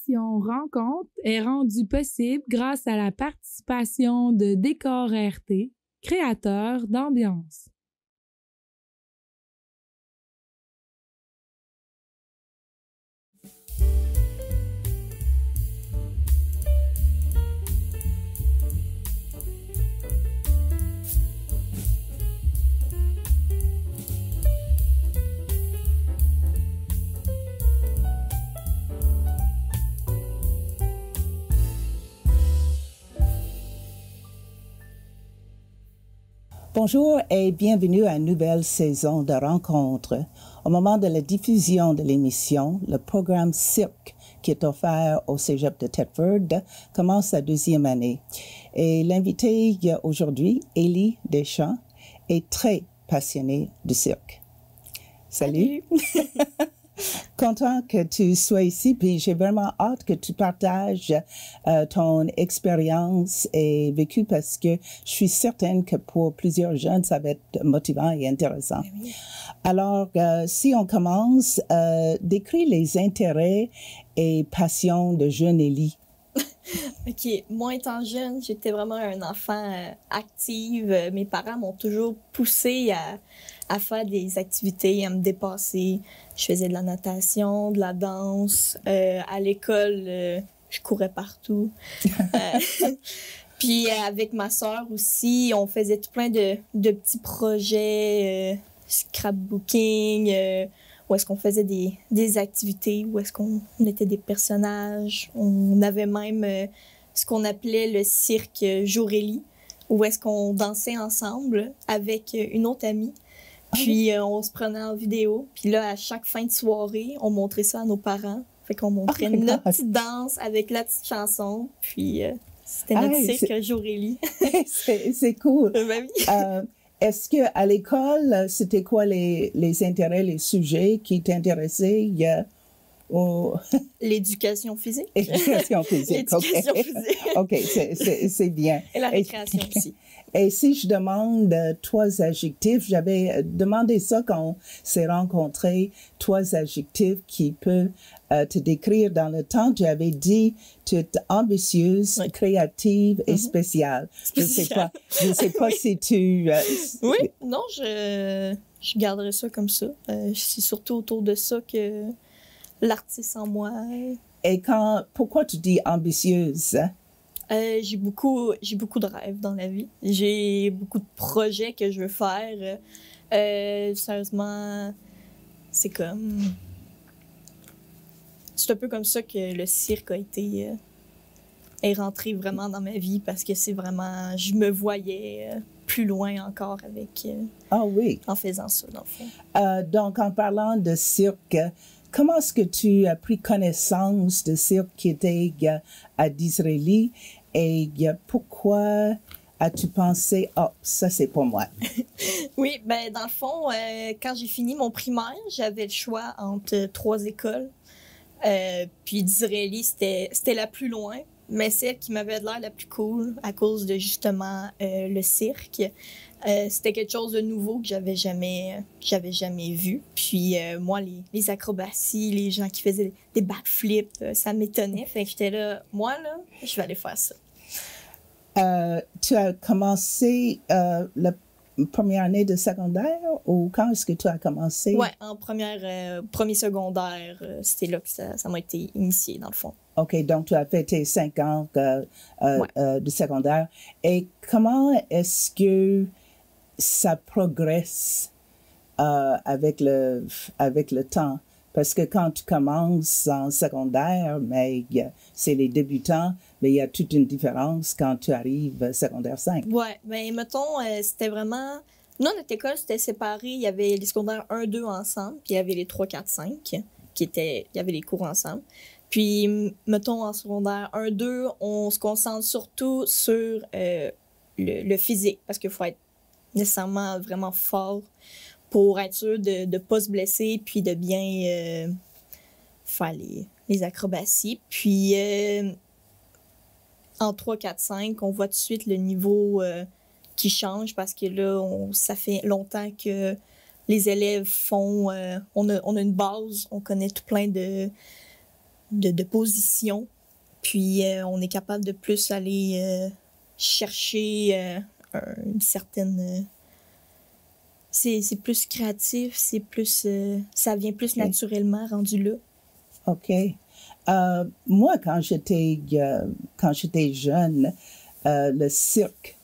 l'émission Rencontre est rendue possible grâce à la participation de Décor RT, créateur d'ambiance. Bonjour et bienvenue à une nouvelle saison de rencontres. Au moment de la diffusion de l'émission, le programme Cirque qui est offert au Cégep de Thetford commence sa deuxième année. Et l'invitée aujourd'hui, Élie Deschamps, est très passionnée de cirque. Salut! Content que tu sois ici, puis j'ai vraiment hâte que tu partages ton expérience et vécu parce que je suis certaine que pour plusieurs jeunes, ça va être motivant et intéressant. Oui. Alors, si on commence, décris les intérêts et passions de jeune Élie. OK. Moi, étant jeune, j'étais vraiment un enfant active. Mes parents m'ont toujours poussée à faire des activités, à me dépasser. Je faisais de la natation, de la danse. À l'école, je courais partout. Puis avec ma sœur aussi, on faisait tout plein de petits projets, scrapbooking, où est-ce qu'on faisait des activités, où est-ce qu'on était des personnages. On avait même ce qu'on appelait le cirque Jorélie, où est-ce qu'on dansait ensemble avec une autre amie. Puis on se prenait en vidéo. Puis là, à chaque fin de soirée, on montrait ça à nos parents. Fait qu'on montrait notre petite danse avec la petite chanson. Puis c'était notre cirque Jorélie. C'est cool. Ben oui. Est-ce qu'à l'école, c'était quoi les intérêts, les sujets qui t'intéressaient? L'éducation physique. L'éducation physique, L'éducation physique. OK, c'est bien. Et la récréation aussi. Et si je demande trois adjectifs, j'avais demandé ça quand on s'est rencontrés, trois adjectifs qui peuvent te décrire dans le temps. Tu avais dit tu es ambitieuse, créative et spéciale. Je sais pas si tu... Oui, non, je garderai ça comme ça. C'est surtout autour de ça que l'artiste en moi... Et pourquoi tu dis ambitieuse? J'ai beaucoup de rêves dans la vie. J'ai beaucoup de projets que je veux faire. Sérieusement, c'est un peu comme ça que le cirque est rentré vraiment dans ma vie parce que c'est vraiment... Je me voyais plus loin encore avec... en faisant ça, dans le fond. Donc, en parlant de cirque... Comment est-ce que tu as pris connaissance de cirque qui était à Disraeli et pourquoi as-tu pensé, ça c'est pour moi? Oui, ben dans le fond, quand j'ai fini mon primaire, j'avais le choix entre 3 écoles. Puis Disraeli, c'était la plus loin, mais celle qui m'avait l'air la plus cool à cause de justement le cirque. C'était quelque chose de nouveau que j'avais jamais vu. Puis moi, les acrobaties, les gens qui faisaient des backflips, ça m'étonnait. Fait que j'étais là, moi, là, je vais aller faire ça. Tu as commencé la première année de secondaire ou quand est-ce que tu as commencé? Oui, en premier secondaire, c'était là que ça m'a été initié, dans le fond. OK, donc tu as fait tes 5 ans de secondaire. Et comment est-ce que ça progresse avec le temps? Parce que quand tu commences en secondaire, mais c'est les débutants, mais il y a toute une différence quand tu arrives secondaire 5. Oui, bien, mettons, c'était vraiment... Nous, notre école, c'était séparé. Il y avait les secondaires 1, 2 ensemble, puis il y avait les 3, 4, 5, il y avait les cours ensemble. Puis, mettons, en secondaire 1, 2, on se concentre surtout sur le physique, parce qu'il faut être nécessairement vraiment fort pour être sûr de ne pas se blesser, puis de bien faire les acrobaties. Puis, en 3, 4, 5, on voit tout de suite le niveau qui change, parce que là, ça fait longtemps que les élèves font... on a une base, on connaît tout plein de position. Puis on est capable de plus aller chercher une certaine... c'est plus créatif, c'est plus... ça vient plus naturellement rendu là. OK. Moi, quand j'étais jeune, le cirque,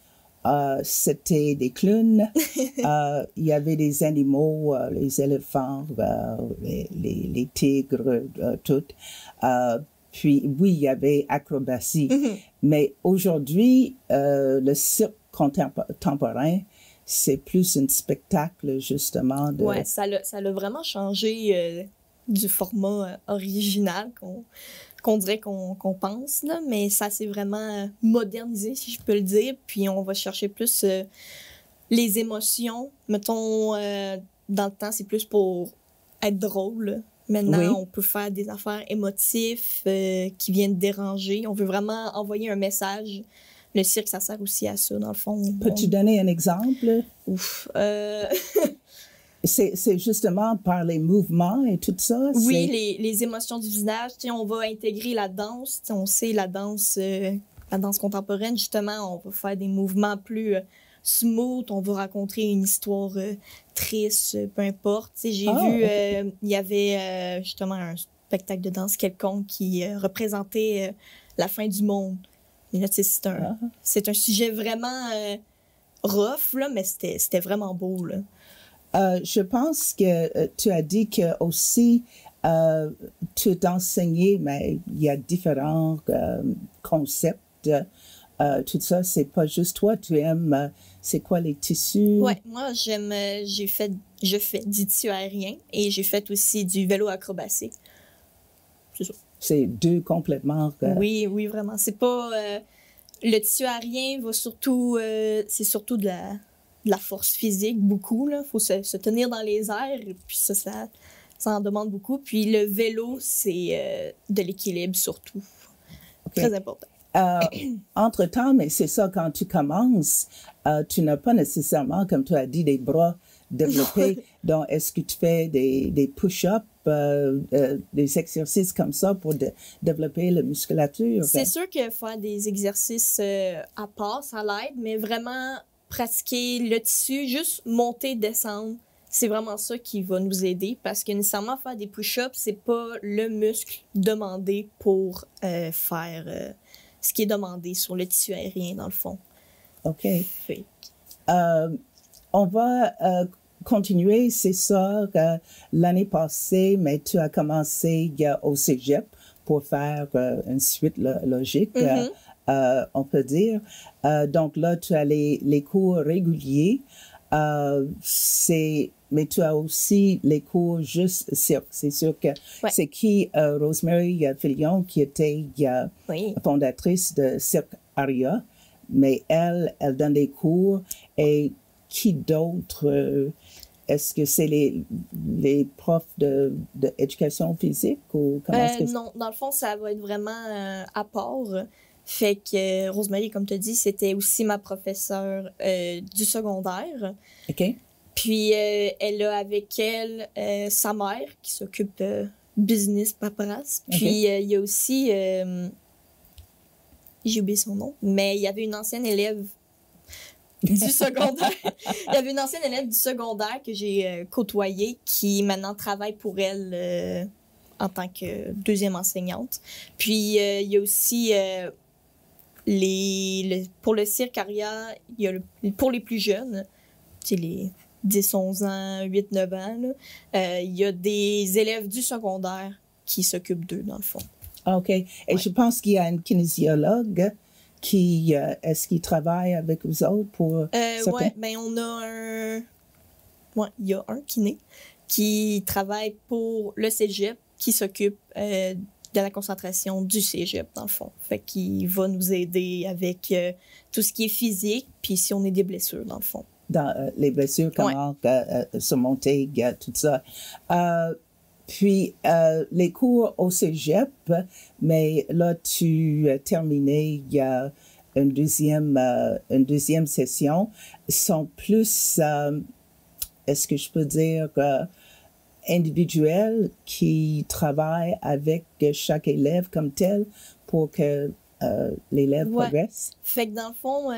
c'était des clowns. Il y avait des animaux, les éléphants, les tigres, tout. Puis, oui, il y avait acrobatie. Mais aujourd'hui, le cirque contemporain, c'est plus un spectacle, justement. Ouais, ça l'a vraiment changé du format original qu'on dirait qu'on pense, là, mais ça s'est vraiment modernisé, si je peux le dire. Puis on va chercher plus les émotions. Mettons, dans le temps, c'est plus pour être drôle. Maintenant, on peut faire des affaires émotives qui viennent déranger. On veut vraiment envoyer un message. Le cirque, ça sert aussi à ça, dans le fond. Peux-tu donner un exemple? Ouf. C'est justement par les mouvements et tout ça? Oui, les émotions du visage. On va intégrer la danse. On sait la danse contemporaine, justement, on va faire des mouvements plus smooth. On va raconter une histoire triste, peu importe. J'ai vu, il y avait justement un spectacle de danse quelconque qui représentait la fin du monde. Et là, c'est un sujet vraiment rough, là, mais c'était vraiment beau, là. Je pense que tu as dit que aussi tu t'enseignais, mais il y a différents concepts. Tout ça, c'est pas juste toi, tu aimes, c'est quoi les tissus? Ouais, moi je fais du tissu aérien et j'ai fait aussi du vélo acrobatique. C'est ça. C'est deux complètement. Oui, vraiment. C'est pas le tissu aérien va surtout, c'est surtout de la force physique, beaucoup, là. Faut se tenir dans les airs, et puis ça en demande beaucoup. Puis le vélo, c'est de l'équilibre, surtout. Okay. Très important. Entre-temps, mais c'est ça, quand tu commences, tu n'as pas nécessairement, comme tu as dit, des bras développés. Donc, est-ce que tu fais des push-ups, des exercices comme ça pour développer la musculature? C'est sûr que faire des exercices à part, ça l'aide, mais vraiment... pratiquer le tissu, juste monter, descendre, c'est vraiment ça qui va nous aider parce que nécessairement faire des push-ups, c'est pas le muscle demandé pour faire ce qui est demandé sur le tissu aérien, dans le fond. OK. On va continuer, c'est ça, l'année passée, mais tu as commencé au cégep pour faire une suite logique. On peut dire. Donc là, tu as les cours réguliers, mais tu as aussi les cours juste cirque. C'est sûr que c'est qui Rosemary Filion, qui était fondatrice de Cirque Aria, mais elle donne des cours. Et qui d'autre? Est-ce que c'est les profs d'éducation physique ou comment est-ce que non, dans le fond, ça va être vraiment à part. Fait que Rosemary, comme tu as dit, c'était aussi ma professeure du secondaire. OK. Puis elle a avec elle sa mère qui s'occupe business paperasse. Puis il y a aussi, j'ai oublié son nom, mais il y avait une ancienne élève du secondaire. Il y avait une ancienne élève du secondaire que j'ai côtoyée qui maintenant travaille pour elle en tant que deuxième enseignante. Puis il y a aussi... pour le cirque Aria, il y a pour les plus jeunes, les 10, 11 ans, 8, 9 ans, il y a des élèves du secondaire qui s'occupent d'eux, dans le fond. OK. Et je pense qu'il y a un kinésiologue est-ce qu'il travaille avec vous autres pour... oui, ben on a il y a un kiné qui travaille pour le cégep, qui s'occupe de la concentration du cégep, dans le fond. Fait qu'il va nous aider avec tout ce qui est physique, puis si on a des blessures, dans le fond. Dans les blessures, comment surmonter, tout ça. Puis, les cours au cégep, mais là, tu as terminé une deuxième session, sont plus, est-ce que je peux dire, individuel qui travaille avec chaque élève comme tel pour que l'élève progresse? Fait que dans le fond,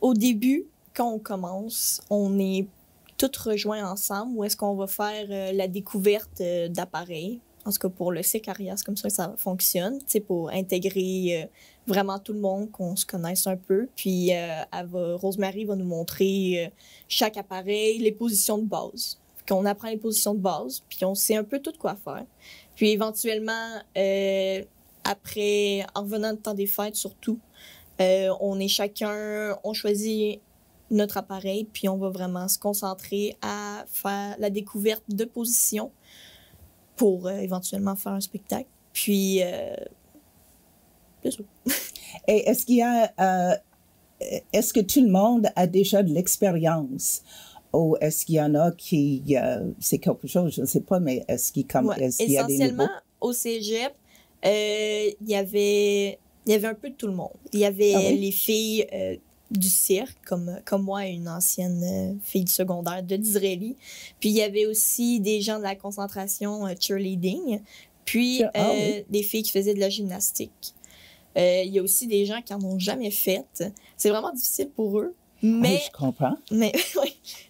au début, quand on commence, on est tous rejoints ensemble où est-ce qu'on va faire la découverte d'appareils. En tout cas, pour le cycle Arias, comme ça fonctionne, pour intégrer vraiment tout le monde, qu'on se connaisse un peu. Puis, Rosemary va nous montrer chaque appareil, les positions de base. Qu'on apprend les positions de base, puis on sait un peu tout quoi faire. Puis, éventuellement, après, en revenant du temps des fêtes surtout, on choisit notre appareil, puis on va vraiment se concentrer à faire la découverte de positions pour éventuellement faire un spectacle. Puis, c'est ça. Et est-ce que tout le monde a déjà de l'expérience? Ou est-ce qu'il y en a qui, c'est quelque chose, je ne sais pas, mais est-ce qu'il y a des nouveaux? Essentiellement, au cégep, il y avait un peu de tout le monde. Il y avait les filles du cirque, comme moi, une ancienne fille du secondaire de Disraeli. Puis, il y avait aussi des gens de la concentration cheerleading, puis des filles qui faisaient de la gymnastique. Il y a aussi des gens qui n'en ont jamais fait. C'est vraiment difficile pour eux. Mais, je comprends.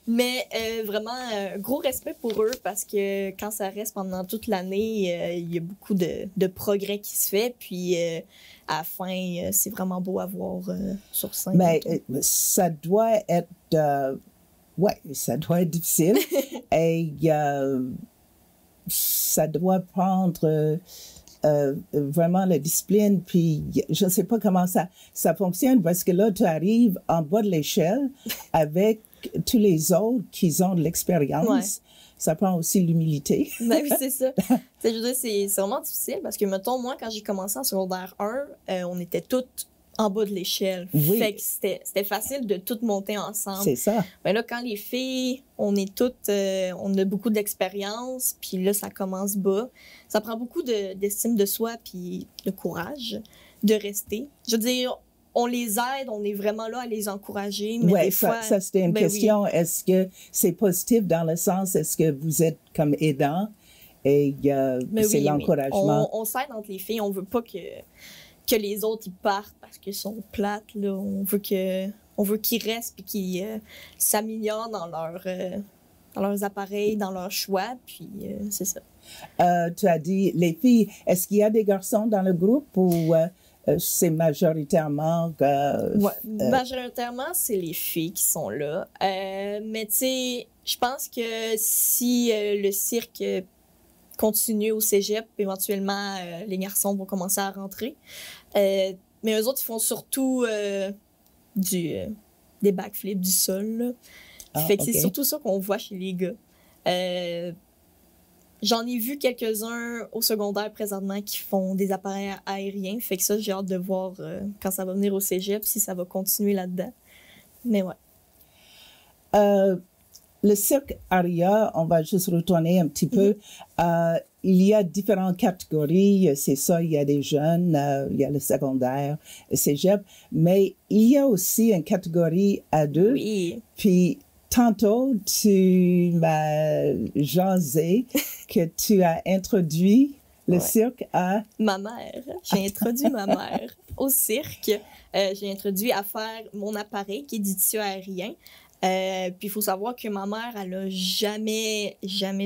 Mais vraiment, gros respect pour eux parce que quand ça reste pendant toute l'année, il y a beaucoup de progrès qui se fait. Puis à la fin, c'est vraiment beau à voir sur scène. Mais ça doit être... ça doit être difficile. Et ça doit prendre... vraiment la discipline, puis je ne sais pas comment ça fonctionne, parce que là, tu arrives en bas de l'échelle avec tous les autres qui ont de l'expérience. Ouais. Ça prend aussi l'humilité. Ben oui, c'est ça. Je veux dire, c'est vraiment difficile, parce que, mettons, moi, quand j'ai commencé en secondaire 1, on était toutes en bas de l'échelle. Oui. Fait que c'était facile de toutes monter ensemble. C'est ça. Mais là, quand les filles, on est toutes, on a beaucoup d'expérience, puis là, ça commence bas. Ça prend beaucoup d'estime de soi, puis de courage de rester. Je veux dire, on les aide, on est vraiment là à les encourager, mais des fois... ça c'était une question. Oui. Est-ce que c'est positif dans le sens, est-ce que vous êtes comme aidant et c'est l'encouragement? Oui. On s'aide entre les filles, on veut pas que les autres ils partent parce qu'ils sont plates, là. On veut qu'ils restent puis qu'ils s'améliorent dans leurs appareils, dans leurs choix, puis c'est ça. Tu as dit les filles. Est-ce qu'il y a des garçons dans le groupe ou c'est majoritairement... majoritairement, c'est les filles qui sont là. Mais tu sais, je pense que si le cirque continue au cégep, éventuellement, les garçons vont commencer à rentrer. Mais eux autres, ils font surtout des backflips du sol. Fait que c'est surtout ça qu'on voit chez les gars. J'en ai vu quelques-uns au secondaire présentement qui font des appareils aériens. Fait que ça, j'ai hâte de voir quand ça va venir au cégep, si ça va continuer là-dedans. Mais ouais. Le cirque Aria, on va juste retourner un petit peu. Il y a différentes catégories, c'est ça, il y a des jeunes, il y a le secondaire, le cégep, mais il y a aussi une catégorie adulte. Oui. Puis tantôt, tu m'as jasé que tu as introduit le cirque à... Ma mère. J'ai introduit ma mère au cirque. J'ai introduit à faire mon appareil qui est du tissu aérien. Puis il faut savoir que ma mère, elle a jamais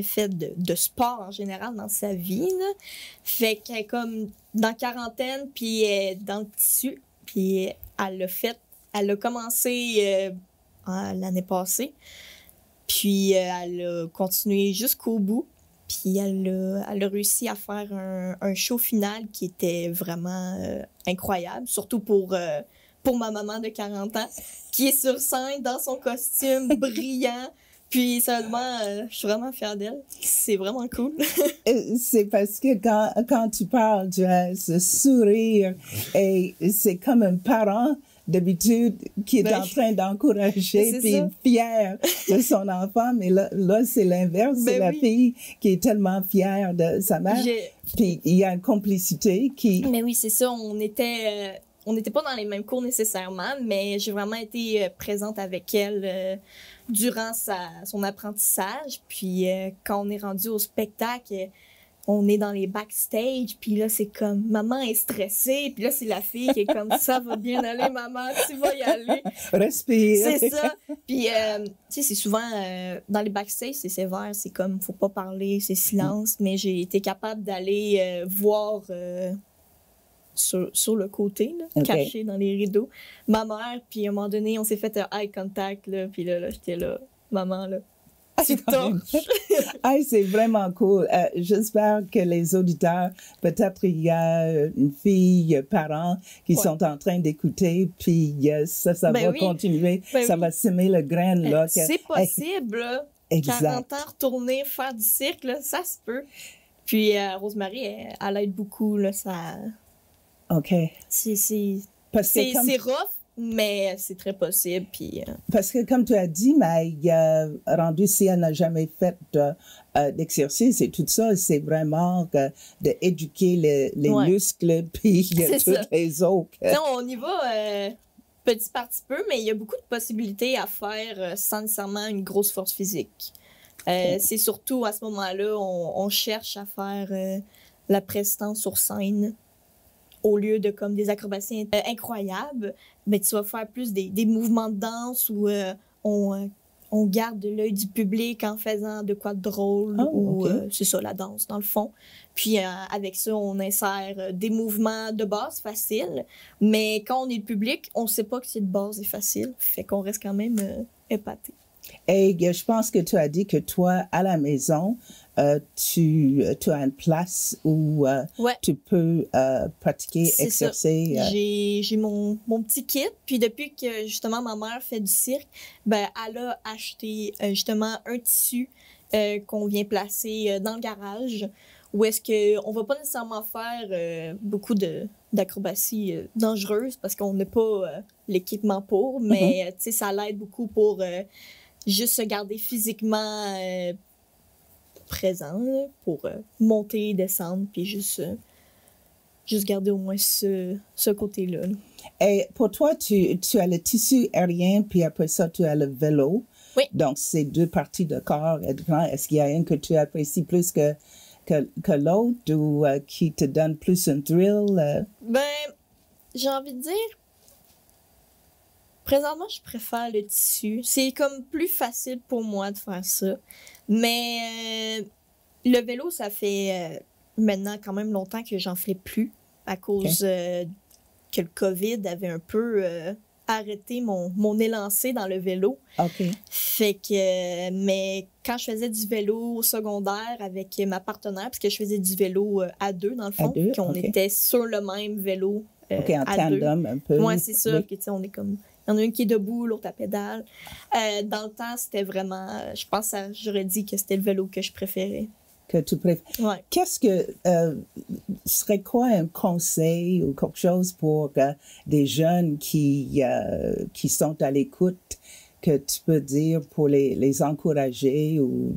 fait de sport en général dans sa vie, là. Fait qu'elle est comme dans la quarantaine, puis dans le tissu. Puis elle a commencé l'année passée. Puis elle a continué jusqu'au bout. Puis elle a réussi à faire un show final qui était vraiment incroyable, surtout pour ma maman de 40 ans, qui est sur scène dans son costume brillant. Puis, seulement, je suis vraiment fière d'elle. C'est vraiment cool. C'est parce que quand tu parles, tu as ce sourire et c'est comme un parent d'habitude qui est en train d'encourager puis fier de son enfant. Mais là c'est l'inverse. C'est la fille qui est tellement fière de sa mère. Puis, il y a une complicité qui... Mais oui, c'est ça. On n'était pas dans les mêmes cours nécessairement, mais j'ai vraiment été présente avec elle durant son apprentissage. Puis quand on est rendu au spectacle, on est dans les backstage, puis là, c'est comme, maman est stressée, puis là, c'est la fille qui est comme, ça va bien aller, maman, tu vas y aller. Respire. C'est ça. Puis, tu sais, c'est souvent, dans les backstage, c'est sévère, c'est comme, faut pas parler, c'est silence, mais j'ai été capable d'aller voir sur le côté, là, caché dans les rideaux, ma mère, puis à un moment donné, on s'est fait un eye contact, là, puis là, j'étais là, maman, là. C'est vraiment cool. J'espère que les auditeurs, peut-être il y a une fille, parents qui sont en train d'écouter, puis ça va continuer, ça va semer le grain. Là, c'est possible, là. 40 ans, retourner faire du cirque, là, ça se peut. Puis Rosemary, elle aide beaucoup, là, ça... OK. C'est rough, mais c'est très possible. Puis, Parce que, comme tu as dit, mais rendu si elle n'a jamais fait d'exercice et tout ça, c'est vraiment d'éduquer les muscles puis toutes les autres. Non, on y va petit par petit peu, mais il y a beaucoup de possibilités à faire sans nécessairement une grosse force physique. C'est surtout à ce moment-là, on cherche à faire la prestance sur scène. Au lieu de comme des acrobaties incroyables, mais tu vas faire plus des mouvements de danse où on garde l'œil du public en faisant de quoi de drôle c'est ça, la danse dans le fond. Puis avec ça, on insère des mouvements de base faciles, mais quand on est le public, on sait pas que c'est de base et facile, fait qu'on reste quand même épaté. Et je pense que tu as dit que toi, à la maison, tu as une place où tu peux pratiquer, exercer. J'ai mon petit kit. Puis depuis que, justement, ma mère fait du cirque, ben, elle a acheté, justement, un tissu qu'on vient placer dans le garage où est-ce qu'on va pas nécessairement faire beaucoup d'acrobaties dangereuses parce qu'on n'a pas l'équipement pour, mais, tu sais, ça l'aide beaucoup pour... juste se garder physiquement présent là, pour monter, descendre, puis juste garder au moins ce côté-là. Là. Et pour toi, tu as le tissu aérien, puis après ça, tu as le vélo. Oui. Donc, c'est deux parties de corps. Est-ce qu'il y a une que tu apprécies plus que l'autre ou qui te donne plus un thrill? Ben, j'ai envie de dire, présentement, je préfère le tissu. C'est comme plus facile pour moi de faire ça. Mais le vélo, ça fait maintenant quand même longtemps que j'en fais plus à cause que le COVID avait un peu arrêté mon élancé dans le vélo. OK. Fait que, mais quand je faisais du vélo au secondaire avec ma partenaire, parce que je faisais du vélo à deux dans le fond, puis on était sur le même vélo en tandem un peu. Ouais, c'est ça. Oui. Puis, on est comme... Il y en a une qui est debout, l'autre à pédale. Dans le temps, c'était vraiment... je pense que j'aurais dit que c'était le vélo que je préférais. Que tu préfères. Ouais. Qu'est-ce que serait quoi un conseil ou quelque chose pour des jeunes qui sont à l'écoute que tu peux dire pour les encourager ou...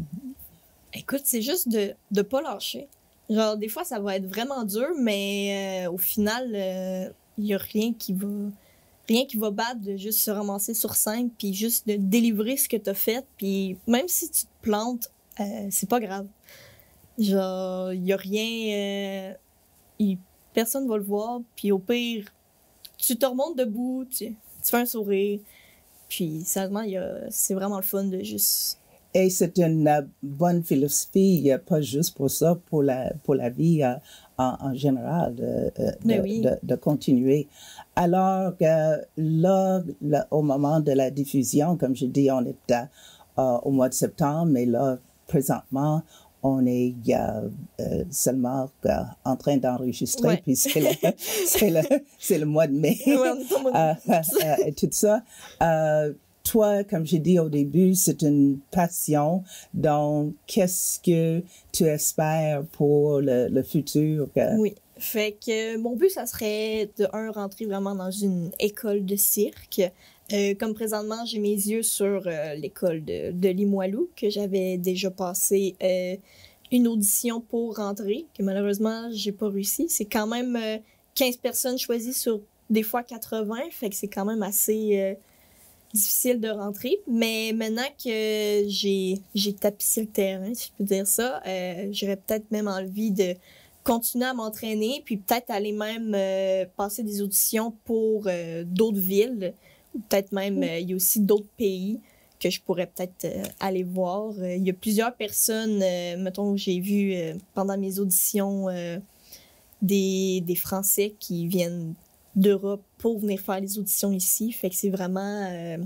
Écoute, c'est juste de ne pas lâcher. Genre, des fois, ça va être vraiment dur, mais au final, il n'y a rien qui va battre de juste se ramasser sur scène puis juste de délivrer ce que tu as fait. Puis même si tu te plantes, c'est pas grave. Genre, il n'y a rien... personne va le voir. Puis au pire, tu te remontes debout, tu fais un sourire. Puis sérieusement, c'est vraiment le fun de juste... Et c'est une bonne philosophie, pas juste pour ça, pour la vie en général, de continuer. Alors, là, au moment de la diffusion, comme je dis, on est au mois de septembre, mais là, présentement, on est seulement en train d'enregistrer, puis c'est le mois de mai, et tout ça. Toi, comme j'ai dit au début, c'est une passion. Donc, qu'est-ce que tu espères pour le futur? Oui. Fait que mon but, ça serait de rentrer vraiment dans une école de cirque. Comme présentement, j'ai mes yeux sur l'école de Limoilou, que j'avais déjà passé une audition pour rentrer, que malheureusement, j'ai pas réussi. C'est quand même 15 personnes choisies sur des fois 80, fait que c'est quand même assez difficile de rentrer. Mais maintenant que j'ai tapissé le terrain, si je peux dire ça, j'aurais peut-être même envie de continuer à m'entraîner, puis peut-être aller même passer des auditions pour d'autres villes, ou peut-être même, il y a aussi d'autres pays que je pourrais peut-être aller voir. Il y a plusieurs personnes, mettons, j'ai vu pendant mes auditions des Français qui viennent d'Europe pour venir faire les auditions ici. Fait que c'est vraiment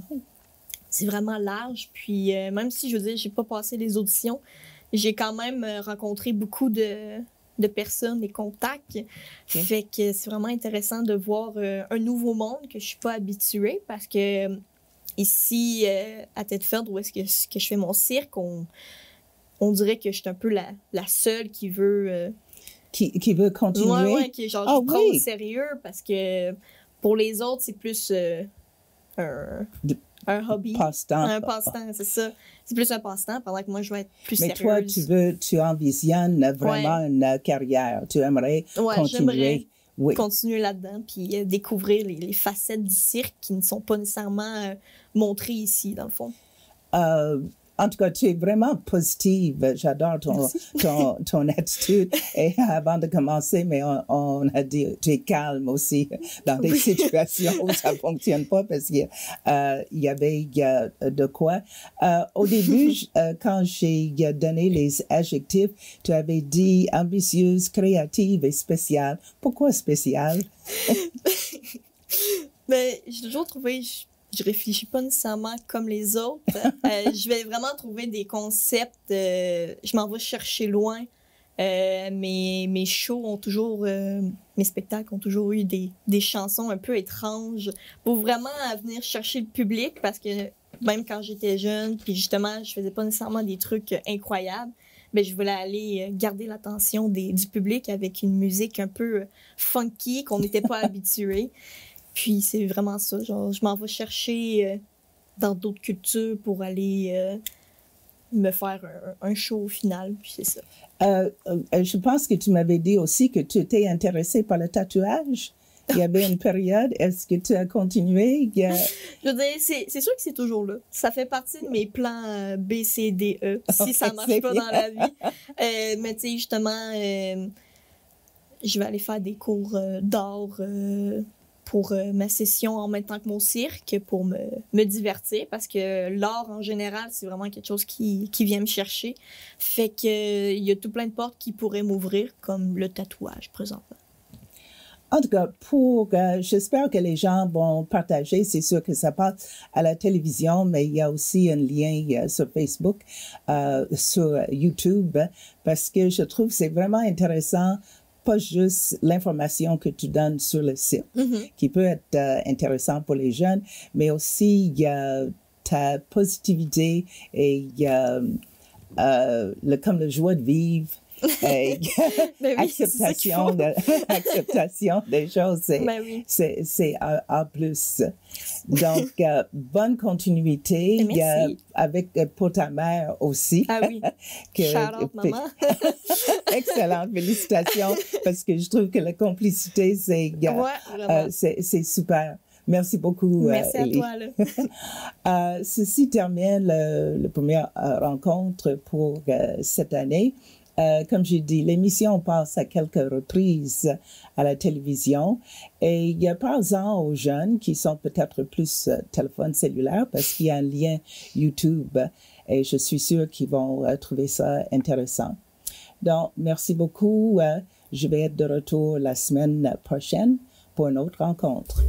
large. Puis même si, je veux dire, j'ai pas passé les auditions, j'ai quand même rencontré beaucoup de personnes, des contacts. Okay. Fait que c'est vraiment intéressant de voir un nouveau monde que je suis pas habituée parce que ici, à Thetford, où est-ce que je fais mon cirque, on dirait que je suis un peu la seule qui veut... Qui veut continuer? Oui, qui genre, je prends au sérieux parce que pour les autres, c'est plus un hobby. Passe-temps. Un passe-temps, c'est ça. C'est plus un passe-temps, pendant que moi, je vais être plus sérieuse. Mais toi, tu envisionnes vraiment une carrière. Tu aimerais continuer. J'aimerais continuer là-dedans, puis découvrir les facettes du cirque qui ne sont pas nécessairement montrées ici, dans le fond. En tout cas, tu es vraiment positive. J'adore ton attitude. Et avant de commencer, mais on a dit, tu es calme aussi dans des situations où ça ne fonctionne pas parce qu'il y avait de quoi. Au début, quand j'ai donné les adjectifs, tu avais dit ambitieuse, créative et spéciale. Pourquoi spéciale? Mais j'ai toujours trouvé... Je réfléchis pas nécessairement comme les autres. Je vais vraiment trouver des concepts. Je m'en vais chercher loin. Mes shows ont toujours... mes spectacles ont toujours eu des chansons un peu étranges pour vraiment venir chercher le public parce que même quand j'étais jeune, puis justement, je faisais pas nécessairement des trucs incroyables, mais je voulais aller garder l'attention du public avec une musique un peu funky qu'on n'était pas habitué. Puis c'est vraiment ça, genre je m'en vais chercher dans d'autres cultures pour aller me faire un show au final, puis c'est ça. Je pense que tu m'avais dit aussi que tu étais intéressée par le tatouage. Il y avait une période, est-ce que tu as continué? Je veux dire, c'est sûr que c'est toujours là. Ça fait partie de mes plans B, C, D, E, si ça marche pas dans la vie. Mais tu sais, justement, je vais aller faire des cours d'art pour ma session en même temps que mon cirque, pour me divertir, parce que l'art, en général, c'est vraiment quelque chose qui vient me chercher. Fait que il y a tout plein de portes qui pourraient m'ouvrir, comme le tatouage, présentement. En tout cas, j'espère que les gens vont partager. C'est sûr que ça passe à la télévision, mais il y a aussi un lien sur Facebook, sur YouTube, parce que je trouve que c'est vraiment intéressant, pas juste l'information que tu donnes sur le site, qui peut être intéressant pour les jeunes, mais aussi il y a ta positivité et il y a comme la joie de vivre. Acceptation des choses, c'est A+. Donc, bonne continuité avec pour ta mère aussi. Ah oui, shout-out maman. Excellente, félicitations, parce que je trouve que la complicité, c'est super. Merci beaucoup, Merci à Ellie. toi. Là. Ceci termine la première rencontre pour cette année. Comme j'ai dit, l'émission passe à quelques reprises à la télévision et parlons aux jeunes qui sont peut-être plus téléphone cellulaire parce qu'il y a un lien YouTube et je suis sûre qu'ils vont trouver ça intéressant. Donc, merci beaucoup. Je vais être de retour la semaine prochaine pour une autre rencontre.